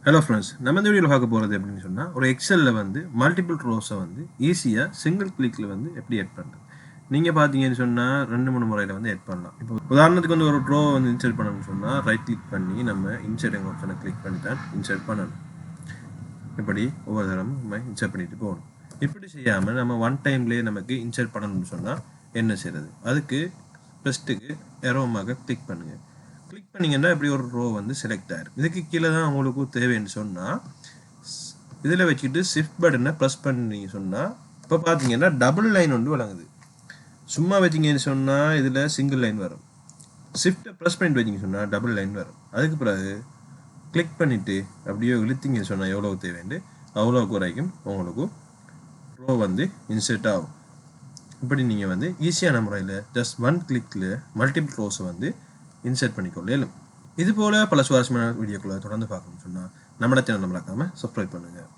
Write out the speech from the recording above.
Hello friends, நம்ம இந்த வீடியோவில் பார்க்க போகிறது எப்படின்னு சொன்னால், ஒரு எக்ஸலில் வந்து மல்டிபிள் ரோஸை வந்து ஈஸியாக சிங்கிள் கிளிக்கில் வந்து எப்படி எட் பண்ணுறது. நீங்கள் பார்த்தீங்கன்னு சொன்னால் 2-3 முறையில் வந்து எட் பண்ணலாம். இப்போ உதாரணத்துக்கு வந்து ஒரு ட்ரோ வந்து இன்சர்ட் பண்ணணும்னு சொன்னால் ரைட் கிளிக் பண்ணி நம்ம இன்சர்ட் ஆப்ஷனை கிளிக் பண்ணி தான் இன்சர்ட் பண்ணணும். இப்படி ஒவ்வொரு தரமும் நம்ம இன்சர்ட் பண்ணிட்டு போகணும். இப்படி செய்யாமல் நம்ம ஒன் டைம்லேயே நமக்கு இன்சர்ட் பண்ணணும்னு சொன்னால் என்ன செய்கிறது? அதுக்கு ஃபஸ்ட்டுக்கு எரோமாக கிளிக் பண்ணுங்கள். கிளிக் பண்ணிங்கன்னா இப்படி ஒரு ரோ வந்து செலக்ட் ஆகிடும். இதுக்கு கீழே தான் உங்களுக்கு தேவைன்னு சொன்னால் இதில் வச்சுக்கிட்டு ஷிஃப்ட் பட்டனை ப்ரெஸ் பண்ணிங்க சொன்னால் இப்போ பார்த்தீங்கன்னா டபுள் லைன் வந்து வழங்குது. சும்மா வச்சிங்கன்னு சொன்னால் இதில் சிங்கிள் லைன் வரும். ஷிஃப்ட்டை ப்ரெஸ் பண்ணிட்டு வச்சிங்க சொன்னால் டபுள் லைன் வரும். அதுக்கு பிறகு கிளிக் பண்ணிவிட்டு அப்படியே இழுத்திங்கன்னு சொன்னால் எவ்வளோ தேவைண்டு அவ்வளோக்கு வரைக்கும் உங்களுக்கு ரோ வந்து இன்சர்ட் ஆகும். இப்படி நீங்கள் வந்து ஈஸியான முறையில் ஜஸ்ட் ஒன் கிளிக்கில் மல்டிபிள் ரோஸை வந்து இன்சர்ட் பண்ணிக்கொள்ளலாம். இது போல பல சுவாரஸ்யமான வீடியோக்களை தொடர்ந்து பார்க்கணும்னு சொன்னால் நம்ம சேனல் மறக்காமல் சப்ஸ்கிரைப் பண்ணுங்கள்.